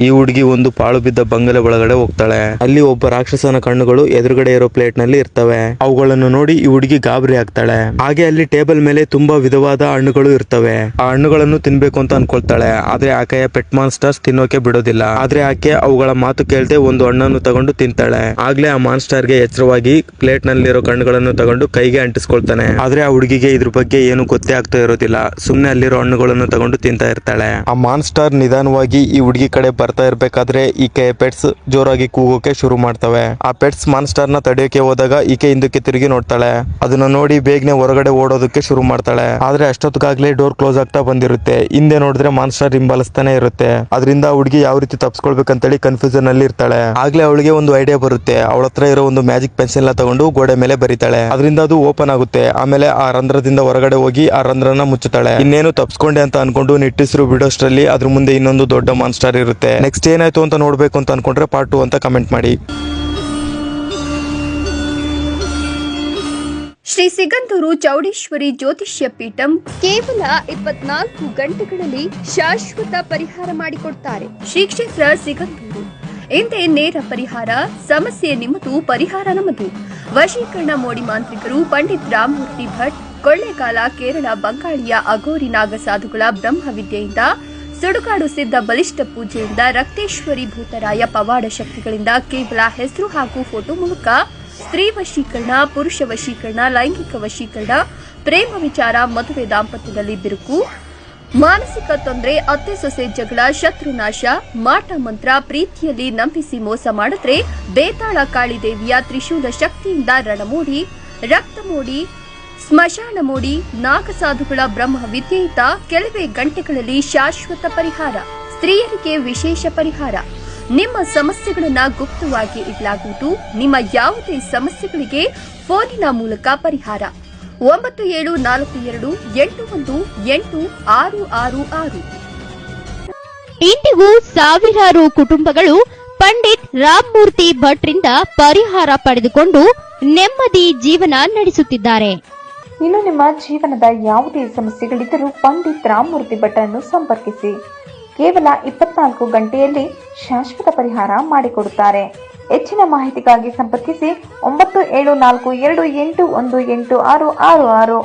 ಈ ಹುಡುಗಿ ಒಂದು ಪಾಳು ಬಿದ್ದ ಬಂಗಲೆ ಒಳಗಡೆ ಹೋಗ್ತಾಳೆ. ಅಲ್ಲಿ ಒಬ್ಬ ರಾಕ್ಷಸನ ಕಣ್ಣುಗಳು ಎದುರುಗಡೆ ಇರೋ ಪ್ಲೇಟ್ ನಲ್ಲಿ ಇರ್ತವೆ. ಅವುಗಳನ್ನು ನೋಡಿ ಈ ಹುಡುಗಿ ಗಾಬರಿ ಆಗ್ತಾಳೆ. ಹಾಗೆ ಅಲ್ಲಿ ಟೇಬಲ್ ಮೇಲೆ ತುಂಬಾ ವಿಧವಾದ ಹಣ್ಣುಗಳು ಇರ್ತವೆ. ಆ ಹಣ್ಣುಗಳನ್ನು ತಿನ್ಬೇಕು ಅಂತ ಅನ್ಕೊಳ್ತಾಳೆ. ಆದ್ರೆ ಆಕೆಯ ಪೆಟ್ ಮಾನ್ಸ್ಟರ್ಸ್ ತಿನ್ನೋಕೆ ಬಿಡೋದಿಲ್ಲ. ಆದ್ರೆ ಆಕೆ ಅವುಗಳ ಮಾತು ಕೇಳದೆ ಒಂದು ಹಣ್ಣನ್ನು ತಗೊಂಡು ತಿಂತಾಳೆ. ಆಗ್ಲೇ ಆ ಮಾನ್ಸ್ಟರ್ ಗೆ ಎಚ್ಚರವಾಗಿ ಪ್ಲೇಟ್ ನಲ್ಲಿರೋ ಕಣ್ಣುಗಳನ್ನು ತಗೊಂಡು ಕೈಗೆ ಅಂಟಿಸ್ಕೊಳ್ತಾನೆ. ಆದ್ರೆ ಆ ಹುಡುಗಿಗೆ ಇದ್ರ ಬಗ್ಗೆ ಏನು ಗೊತ್ತೇ ಆಗ್ತಾ ಇರೋದಿಲ್ಲ. ಸುಮ್ನೆ ಅಲ್ಲಿರೋ ಹಣ್ಣುಗಳನ್ನು ತಗೊಂಡು ತಿಂತಾ ಇರ್ತಾಳೆ. ಆ ಮಾನ್ಸ್ಟರ್ ನಿಧಾನವಾಗಿ ಈ ಹುಡುಗಿ ಕಡೆ ಬರ್ತಾ ಇರ್ಬೇಕಾದ್ರೆ ಈಕೆ ಪೆಟ್ಸ್ ಜೋರಾಗಿ ಕೂಗೋಕೆ ಶುರು ಮಾಡ್ತವೆ. ಆ ಪೆಟ್ಸ್ ಮಾನ್ಸ್ಟರ್ ನ ತಡೆಯೋಕೆ ಹೋದಾಗ ಈಕೆ ಹಿಂದಕ್ಕೆ ತಿರುಗಿ ನೋಡ್ತಾಳೆ. ಅದನ್ನ ನೋಡಿ ಬೇಗನೆ ಹೊರಗಡೆ ಓಡೋದಕ್ಕೆ ಶುರು ಮಾಡ್ತಾಳೆ. ಆದ್ರೆ ಅಷ್ಟೊತ್ತಿಗಾಗ್ಲೇ ಡೋರ್ ಕ್ಲೋಸ್ ಆಗ್ತಾ ಬಂದಿರುತ್ತೆ. ಹಿಂದೆ ನೋಡಿದ್ರೆ ಮಾನ್ಸ್ಟರ್ ಹಿಂಬಾಲಿಸ್ತಾನೆ ಇರುತ್ತೆ. ಅದರಿಂದ ಹುಡುಗಿ ಯಾವ ರೀತಿ ತಪ್ಪಿಸ್ಕೊಳ್ಬೇಕಂತೇಳಿ ಕನ್ಫ್ಯೂಷನ್ ಅಲ್ಲಿ ಇರ್ತಾಳೆ. ಆಗ್ಲೇ ಅವಳಿಗೆ ಒಂದು ಐಡಿಯಾ ಬರುತ್ತೆ. ಅವಳ ಹತ್ರ ಇರೋ ಒಂದು ಮ್ಯಾಜಿಕ್ ಪೆನ್ಸಿಲ್ ನ ತಗೊಂಡು ಗೋಡೆ ಮೇಲೆ ಬರೀತಾಳೆ. ಅದರಿಂದ ಅದು ಓಪನ್ ಆಗುತ್ತೆ. ಆಮೇಲೆ ಆ ರಂಧ್ರದಿಂದ ಹೊರಗಡೆ ಹೋಗಿ ಆ ರಂಧ್ರನ ಮುಚ್ಚುತ್ತಾಳೆ. ಇನ್ನೇನು ತಪ್ಪಿಸ್ಕೊಂಡೆ ಅಂತ ಅನ್ಕೊಂಡು ನಿಟ್ಟಿಸಿರು ಬಿಡೋಷ್ಟರಲ್ಲಿ ಅದ್ರ ಮುಂದೆ ಇನ್ನೊಂದು ದೊಡ್ಡ ಮಾನ್ಸ್ಟರ್ ಇರುತ್ತೆ. ನೆಕ್ಸ್ಟ್ ಏನಾಯ್ತು ಅಂತ ನೋಡ್ಬೇಕು ಅಂತ ಅನ್ಕೊಂಡ್ರೆ ಪಾರ್ಟ್ 2 ಅಂತ ಕಮೆಂಟ್ ಮಾಡಿ. ಶ್ರೀ ಸಿಗಂದೂರು ಚೌಡೇಶ್ವರಿ ಜ್ಯೋತಿಷ್ಯ ಪೀಠಂ ಕೇವಲ 24 ಗಂಟೆಗಳಲ್ಲಿ ಶಾಶ್ವತ ಪರಿಹಾರ ಮಾಡಿಕೊಡ್ತಾರೆ. ಶ್ರೀ ಕ್ಷೇತ್ರ ಸಿಗಂದೂರು ಹಿಂದೆ ನೇರ ಪರಿಹಾರ, ಸಮಸ್ಯೆ ನಿಮ್ಮದು, ಪರಿಹಾರ ನಮ್ಮದು. ವಶೀಕರಣ ಮೋಡಿ ಮಾಂತ್ರಿಕರು ಪಂಡಿತ್ ರಾಮಮೂರ್ತಿ ಭಟ್, ಕೊಳ್ಳೇಗಾಲ, ಕೇರಳ, ಬಂಗಾಳಿಯ ಅಗೋರಿ ನಾಗಸಾಧುಗಳ ಬ್ರಹ್ಮವಿದ್ಯೆಯಿಂದ, ಸುಡುಗಾಡು ಸಿದ್ಧ ಬಲಿಷ್ಠ ಪೂಜೆಯಿಂದ, ರಕ್ತೇಶ್ವರಿ ಭೂತರಾಯ ಪವಾಡ ಶಕ್ತಿಗಳಿಂದ ಕೇವಲ ಹೆಸರು ಹಾಗೂ ಫೋಟೋ ಮೂಲಕ ಸ್ತ್ರೀ ವಶೀಕರಣ, ಪುರುಷ ವಶೀಕರಣ, ಲೈಂಗಿಕ ವಶೀಕರಣ, ಪ್ರೇಮ ವಿಚಾರ, ಮದುವೆ, ದಾಂಪತ್ಯದಲ್ಲಿ ಬಿರುಕು, ಮಾನಸಿಕ ತೊಂದರೆ, ಅತ್ತೆ ಸೊಸೆ ಜಗಳ, ಶತ್ರುನಾಶ, ಮಾಟ ಮಂತ್ರ, ಪ್ರೀತಿಯಲ್ಲಿ ನಂಬಿಸಿ ಮೋಸ ಮಾಡಿದ್ರೆ ಬೇತಾಳ ಕಾಳಿ ದೇವಿಯ ತ್ರಿಶೂಲ ಶಕ್ತಿಯಿಂದ ರಣಮೋಡಿ, ರಕ್ತ ಮೋಡಿ, ಸ್ಮಶಾನ ಮೋಡಿ, ನಾಗಸಾಧುಗಳ ಬ್ರಹ್ಮ ವಿದ್ಯೆಯಿಂದ ಕೆಲವೇ ಗಂಟೆಗಳಲ್ಲಿ ಶಾಶ್ವತ ಪರಿಹಾರ. ಸ್ತ್ರೀಯರಿಗೆ ವಿಶೇಷ ಪರಿಹಾರ. ನಿಮ್ಮ ಸಮಸ್ಯೆಗಳನ್ನ ಗುಪ್ತವಾಗಿ ಇಡಲಾಗುವುದು. ನಿಮ್ಮ ಯಾವುದೇ ಸಮಸ್ಯೆಗಳಿಗೆ ಫೋನಿನ ಮೂಲಕ ಪರಿಹಾರ. 9742818666. ಇಂದಿಗೂ ಸಾವಿರಾರು ಕುಟುಂಬಗಳು ಪಂಡಿತ್ ರಾಮಮೂರ್ತಿ ಭಟ್ರಿಂದ ಪರಿಹಾರ ಪಡೆದುಕೊಂಡು ನೆಮ್ಮದಿ ಜೀವನ ನಡೆಸುತ್ತಿದ್ದಾರೆ. ಇನ್ನು ನಿಮ್ಮ ಜೀವನದ ಯಾವುದೇ ಸಮಸ್ಯೆಗಳಿದ್ದರೂ ಪಂಡಿತ್ ರಾಮಮೂರ್ತಿ ಭಟ್ರನ್ನು ಸಂಪರ್ಕಿಸಿ. ಕೇವಲ 24 ಗಂಟೆಯಲ್ಲಿ ಶಾಶ್ವತ ಪರಿಹಾರ ಮಾಡಿಕೊಡುತ್ತಾರೆ. ಹೆಚ್ಚಿನ ಮಾಹಿತಿಗಾಗಿ ಸಂಪರ್ಕಿಸಿ 9742818666.